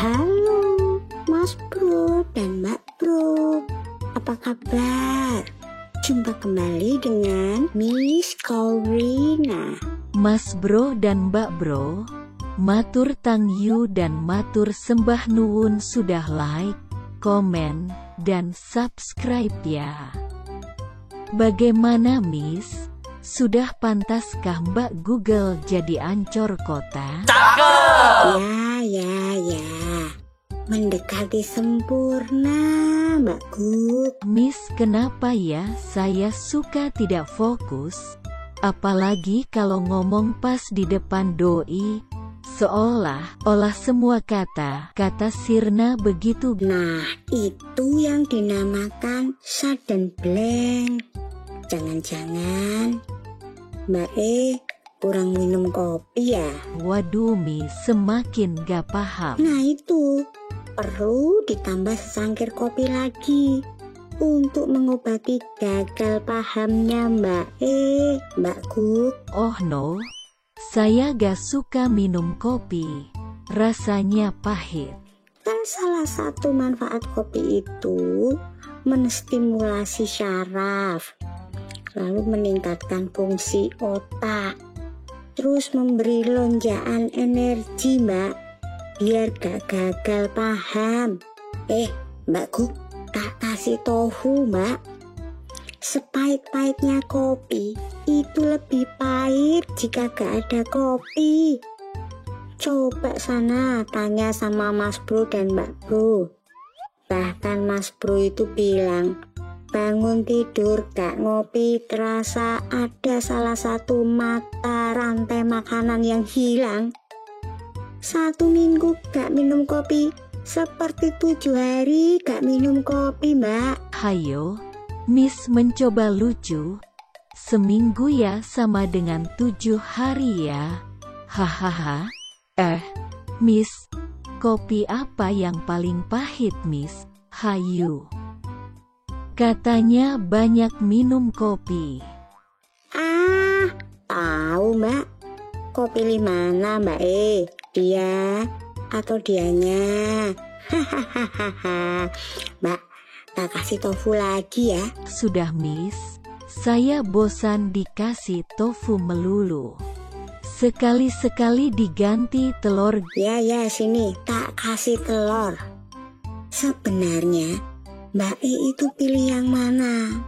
Halo Mas Bro dan Mbak Bro, apa kabar? Jumpa kembali dengan Miss Corina. Mas Bro dan Mbak Bro, matur tangyu dan matur sembah nuwun sudah like, komen, dan subscribe ya. Bagaimana Miss? Sudah pantaskah Mbak Google jadi ancor kota? Ya. Mendekati sempurna, Mbak Gug. Miss, kenapa ya saya suka tidak fokus? Apalagi kalau ngomong pas di depan doi, seolah-olah semua kata sirna begitu. Nah, itu yang dinamakan sudden blank. Jangan-jangan Mbak kurang minum kopi ya? Waduh Miss, semakin gak paham. Nah itu, perlu ditambah secangkir kopi lagi untuk mengobati gagal pahamnya Mbak Gug. Oh no, saya gak suka minum kopi, rasanya pahit. Kan salah satu manfaat kopi itu menstimulasi syaraf, lalu meningkatkan fungsi otak, terus memberi lonjakan energi Mbak, biar gak gagal paham. Mbak Gug, tak kasih tofu Mbak. Sepahit-pahitnya kopi itu lebih pahit jika gak ada kopi. Coba sana tanya sama Mas Bro dan Mbak Bro. Bahkan Mas Bro itu bilang, bangun tidur gak ngopi terasa ada salah satu mata rantai makanan yang hilang. 1 minggu gak minum kopi seperti 7 hari gak minum kopi Mbak. Hayo, Miss mencoba lucu. Seminggu ya sama dengan 7 hari ya. Hahaha. Miss, kopi apa yang paling pahit Miss? Hayu. Katanya banyak minum kopi. Tahu Mbak. Kopi pilih mana Mbak Dia atau dianya? Mbak, tak kasih tofu lagi ya. Sudah Miss, saya bosan dikasih tofu melulu. Sekali-sekali diganti telur. Ya sini tak kasih telur. Sebenarnya Mbak itu pilih yang mana?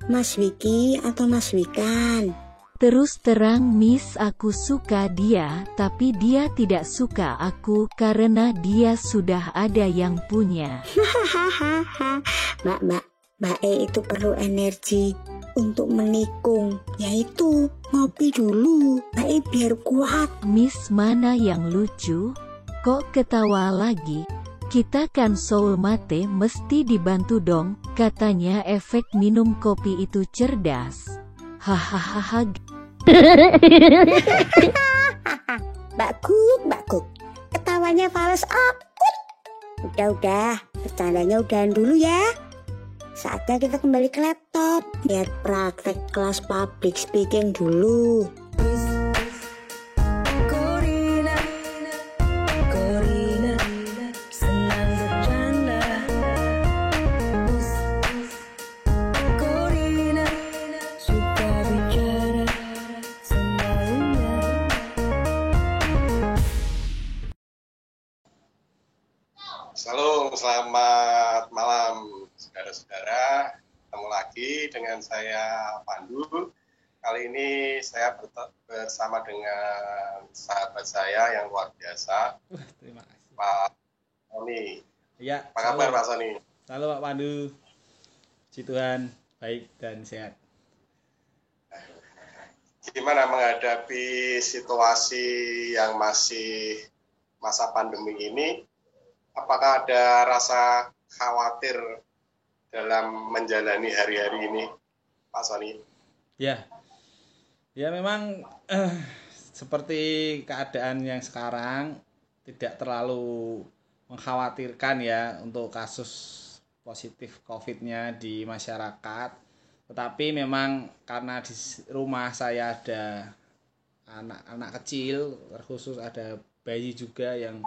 Mas Wiki atau Mas Wikan? Terus terang Miss, aku suka dia, tapi dia tidak suka aku karena dia sudah ada yang punya. Mbak itu perlu energi untuk menikung, yaitu ngopi dulu, Mbak biar kuat. Miss mana yang lucu? Kok ketawa lagi? Kita kan soulmate, mesti dibantu dong. Katanya efek minum kopi itu cerdas. Hahaha. Mbak Gug, ketawanya fals akut. Udah, bercandanya udahan dulu ya. Saatnya kita kembali ke laptop. Lihat praktek kelas public speaking dulu. Halo, selamat malam saudara-saudara. Ketemu lagi dengan saya Pandu. Kali ini saya bersama dengan sahabat saya yang luar biasa. Terima kasih. Pak Sony. Ya, apa kabar Pak Sony? Halo Pak Pandu. Puji Tuhan, baik dan sehat. Gimana menghadapi situasi yang masih masa pandemi ini? Apakah ada rasa khawatir dalam menjalani hari-hari ini, Pak Sony? Ya memang seperti keadaan yang sekarang tidak terlalu mengkhawatirkan ya untuk kasus positif COVID-nya di masyarakat. Tetapi memang karena di rumah saya ada anak-anak kecil, terkhusus ada bayi juga yang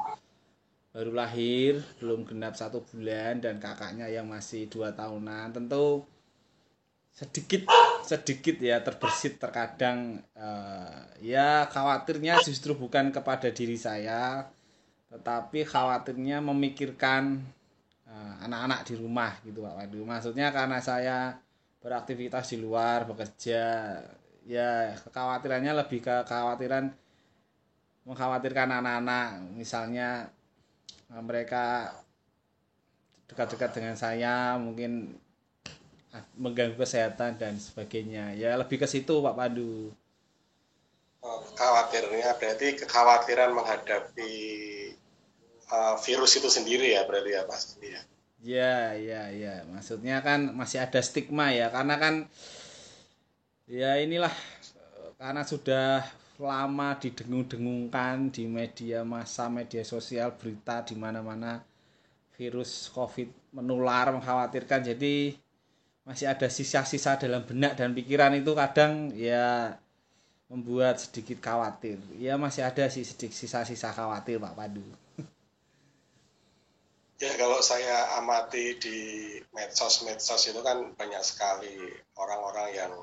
baru lahir, belum genap 1 bulan, dan kakaknya yang masih 2 tahunan, tentu sedikit ya terbersit terkadang, ya khawatirnya justru bukan kepada diri saya, tetapi khawatirnya memikirkan anak-anak di rumah gitu Pak Pandu. Maksudnya karena saya beraktivitas di luar, bekerja, ya kekhawatirannya lebih ke kekhawatiran mengkhawatirkan anak-anak, misalnya mereka dekat-dekat dengan saya mungkin mengganggu kesehatan dan sebagainya. Ya lebih ke situ Pak Pandu. Khawatirnya berarti kekhawatiran menghadapi virus itu sendiri ya berarti ya Pak Sandi ya. Ya. Maksudnya kan masih ada stigma ya, karena kan ya inilah, karena sudah lama didengung-dengungkan di media massa, media sosial, berita di mana-mana virus COVID menular, mengkhawatirkan. Jadi masih ada sisa-sisa dalam benak dan pikiran itu kadang ya membuat sedikit khawatir. Ya masih ada sih sedikit sisa-sisa khawatir Pak Pandu. Ya kalau saya amati di medsos itu kan banyak sekali orang-orang yang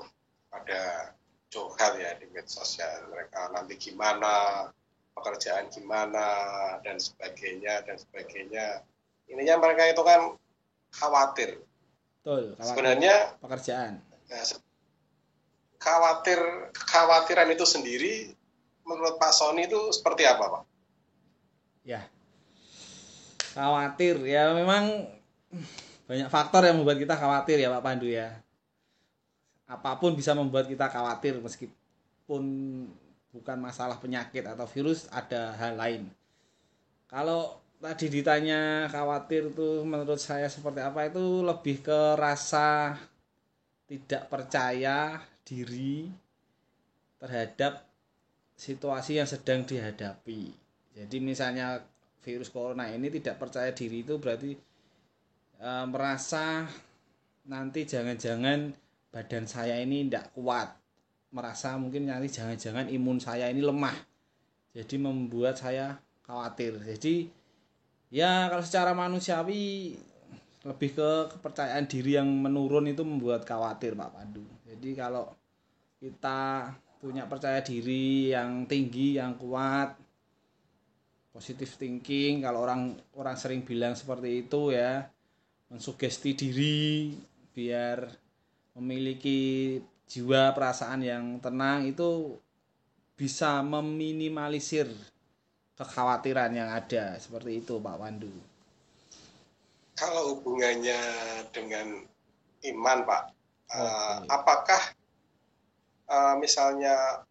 pada curhat ya di medsos ya, mereka nanti gimana, pekerjaan gimana dan sebagainya. Ininya mereka itu kan khawatir. Betul, Sebenarnya pekerjaan. Ya, kekhawatiran itu sendiri menurut Pak Sony itu seperti apa Pak? Ya, khawatir ya memang banyak faktor yang membuat kita khawatir ya Pak Pandu ya. Apapun bisa membuat kita khawatir, meskipun bukan masalah penyakit atau virus, ada hal lain. Kalau tadi ditanya khawatir tuh menurut saya seperti apa, itu lebih ke rasa tidak percaya diri terhadap situasi yang sedang dihadapi. Jadi misalnya virus corona ini, tidak percaya diri itu berarti merasa nanti jangan-jangan badan saya ini tidak kuat, merasa mungkin nanti jangan-jangan imun saya ini lemah, jadi membuat saya khawatir. Jadi ya kalau secara manusiawi lebih ke kepercayaan diri yang menurun itu membuat khawatir Pak Pandu. Jadi kalau kita punya percaya diri yang tinggi, yang kuat, positive thinking, kalau orang sering bilang seperti itu ya, mensugesti diri biar memiliki jiwa perasaan yang tenang, itu bisa meminimalisir kekhawatiran yang ada. Seperti itu Pak Pandu. Kalau hubungannya dengan iman Pak, apakah misalnya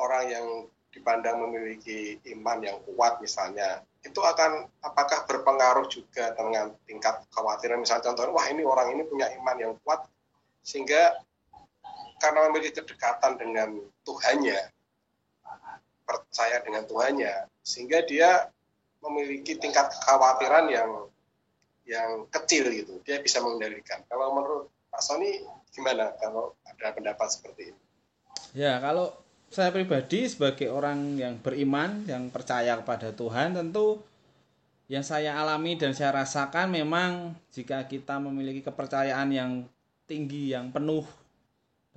orang yang dipandang memiliki iman yang kuat misalnya, itu apakah berpengaruh juga dengan tingkat kekhawatiran? Misalnya contohnya, wah ini orang ini punya iman yang kuat, sehingga karena memiliki kedekatan dengan Tuhannya, percaya dengan Tuhannya, sehingga dia memiliki tingkat kekhawatiran yang kecil gitu, dia bisa mengendalikan. Kalau menurut Pak Sony gimana kalau ada pendapat seperti ini? Ya, kalau saya pribadi sebagai orang yang beriman, yang percaya kepada Tuhan, tentu yang saya alami dan saya rasakan memang jika kita memiliki kepercayaan yang tinggi, yang penuh,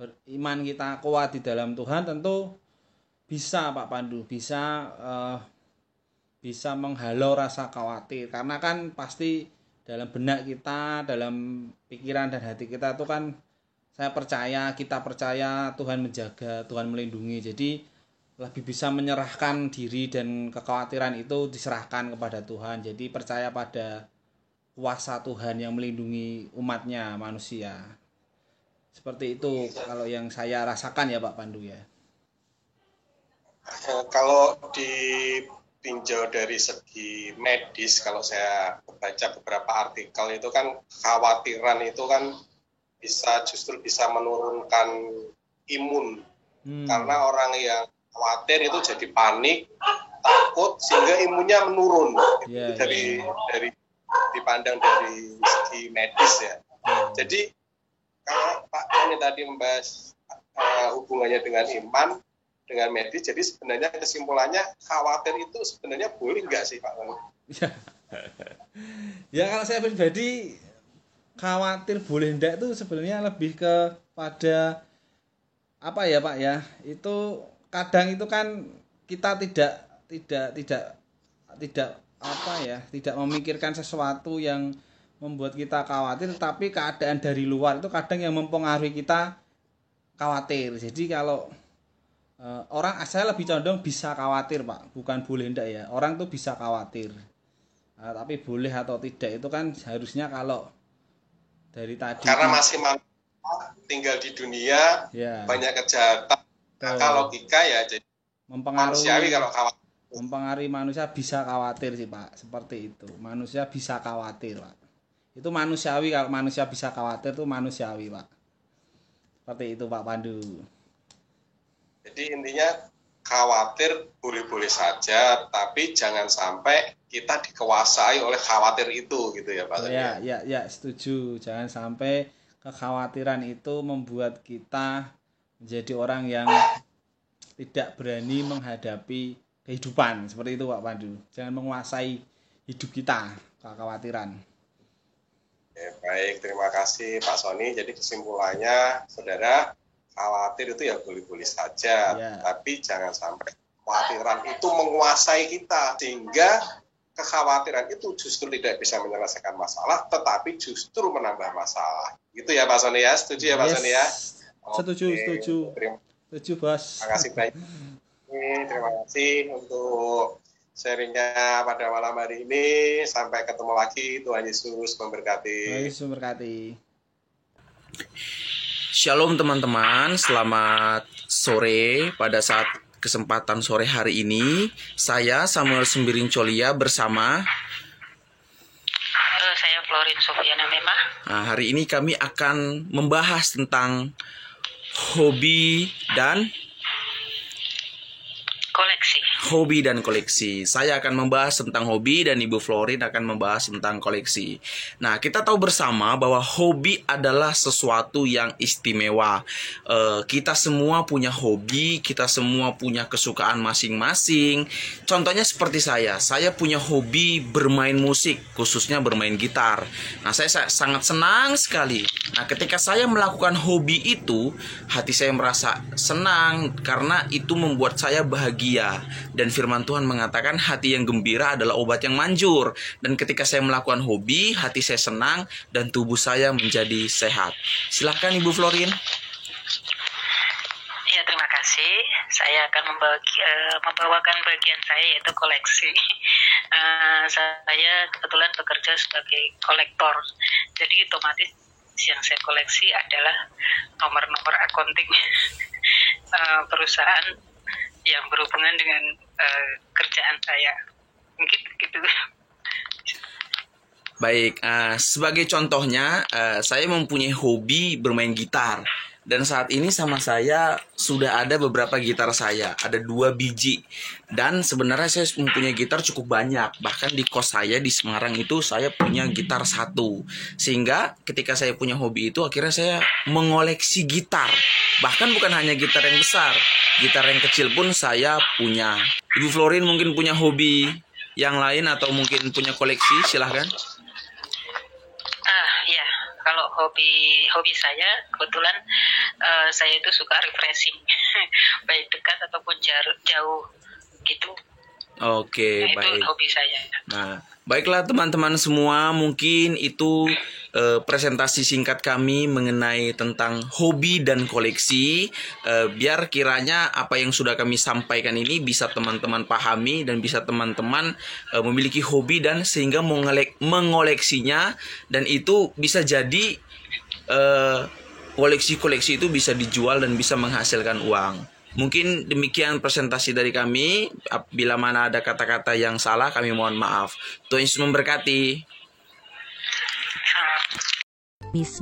beriman kita kuat di dalam Tuhan, tentu bisa Pak Pandu, bisa menghalau rasa khawatir. Karena kan pasti dalam benak kita, dalam pikiran dan hati kita itu kan kita percaya Tuhan menjaga, Tuhan melindungi. Jadi lebih bisa menyerahkan diri dan kekhawatiran itu diserahkan kepada Tuhan. Jadi percaya pada kuasa Tuhan yang melindungi umatnya, manusia. Seperti itu kalau yang saya rasakan ya Pak Pandu ya. Kalau ditinjau dari segi medis, kalau saya baca beberapa artikel itu kan kekhawatiran itu kan justru bisa menurunkan imun. Karena orang yang khawatir itu jadi panik, takut, sehingga imunnya menurun. Dari dipandang dari segi medis ya. Jadi kalau Pak Tony tadi membahas hubungannya dengan iman, dengan medis, jadi sebenarnya kesimpulannya khawatir itu sebenarnya boleh nggak sih Pak Tony? Ya kalau saya pribadi khawatir boleh ndak itu sebenarnya lebih kepada apa ya Pak ya, itu kadang itu kan kita tidak apa ya, tidak memikirkan sesuatu yang membuat kita khawatir, tapi keadaan dari luar itu kadang yang mempengaruhi kita khawatir. Jadi kalau orang, saya lebih condong bisa khawatir Pak, bukan boleh ndak ya. Orang tuh bisa khawatir. Tapi boleh atau tidak itu kan harusnya kalau dari tadi karena masih tinggal di dunia, ya, banyak kejahatan, kalau logika ya jadi manusiawi kalau khawatir. Mempengaruhi manusia bisa khawatir sih Pak, seperti itu. Manusia bisa khawatir Pak, itu manusiawi. Kalau manusia bisa khawatir itu manusiawi Pak, seperti itu Pak Pandu. Jadi intinya khawatir boleh-boleh saja, tapi jangan sampai kita dikuasai oleh khawatir itu gitu ya Pak. Ya, setuju. Jangan sampai kekhawatiran itu membuat kita menjadi orang yang tidak berani menghadapi kehidupan, seperti itu Pak Pandu. Jangan menguasai hidup kita kekhawatiran. Baik, terima kasih Pak Sony. Jadi kesimpulannya, saudara, khawatir itu ya boleh-boleh saja, tapi jangan sampai kekhawatiran itu menguasai kita, sehingga kekhawatiran itu justru tidak bisa menyelesaikan masalah, tetapi justru menambah masalah. Gitu ya Pak Sony ya, setuju ya Pak Sony ya? Setuju. Setuju Bos. Terima kasih banyak. Terima kasih untuk sharingnya pada malam hari ini. Sampai ketemu lagi. Tuhan Yesus memberkati. Tuhan Yesus memberkati. Shalom teman-teman, selamat sore. Pada saat kesempatan sore hari ini, saya Samuel Sembiring Colia bersama saya Florin Sofiana Memah. Nah, hari ini kami akan membahas tentang hobi dan koleksi. Saya akan membahas tentang hobi dan Ibu Florin akan membahas tentang koleksi. Nah, kita tahu bersama bahwa hobi adalah sesuatu yang istimewa. Kita semua punya hobi, kita semua punya kesukaan masing-masing. Contohnya seperti saya punya hobi bermain musik, khususnya bermain gitar. Nah, saya sangat senang sekali. Nah, ketika saya melakukan hobi itu, hati saya merasa senang karena itu membuat saya bahagia. Dan firman Tuhan mengatakan hati yang gembira adalah obat yang manjur. Dan ketika saya melakukan hobi, hati saya senang dan tubuh saya menjadi sehat. Silahkan Ibu Florin. Ya, terima kasih. Saya akan membawakan bagian saya, yaitu koleksi. Saya kebetulan bekerja sebagai kolektor. Jadi otomatis yang saya koleksi adalah nomor-nomor accounting perusahaan yang berhubungan dengan kerjaan saya. Mungkin gitu. Baik, sebagai contohnya, saya mempunyai hobi bermain gitar. Dan saat ini sama saya sudah ada beberapa gitar saya, ada 2 biji. Dan sebenarnya saya mempunyai gitar cukup banyak. Bahkan di kos saya di Semarang itu saya punya gitar 1. Sehingga ketika saya punya hobi itu akhirnya saya mengoleksi gitar. Bahkan bukan hanya gitar yang besar, gitar yang kecil pun saya punya. Ibu Florin mungkin punya hobi yang lain atau mungkin punya koleksi, silahkan. Ya, kalau hobi saya kebetulan saya itu suka refreshing, baik dekat ataupun jauh gitu. Oke, nah, baik. Itu hobi saya. Nah, baiklah teman-teman semua, mungkin itu presentasi singkat kami mengenai tentang hobi dan koleksi. Biar kiranya apa yang sudah kami sampaikan ini bisa teman-teman pahami dan bisa teman-teman memiliki hobi dan sehingga mengoleksinya, dan itu bisa jadi koleksi-koleksi itu bisa dijual dan bisa menghasilkan uang. Mungkin demikian presentasi dari kami. Bila mana ada kata-kata yang salah, kami mohon maaf. Tuhan Yesus memberkati. Miss,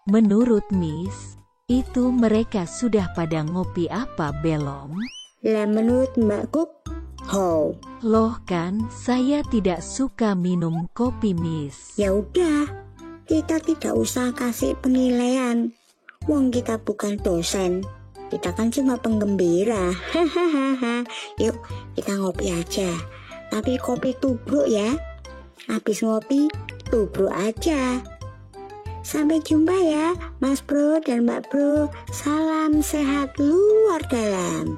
menurut Miss, itu mereka sudah pada ngopi apa belum? Lah menurut Mbak Kuk, Loh kan, saya tidak suka minum kopi Miss. Ya udah, kita tidak usah kasih penilaian. Wong kita bukan dosen. Kita kan cuma penggembira. Hahaha. Yuk kita ngopi aja. Tapi kopi tubruk ya. Habis ngopi, tubruk aja. Sampai jumpa ya Mas Bro dan Mbak Bro. Salam sehat luar dalam.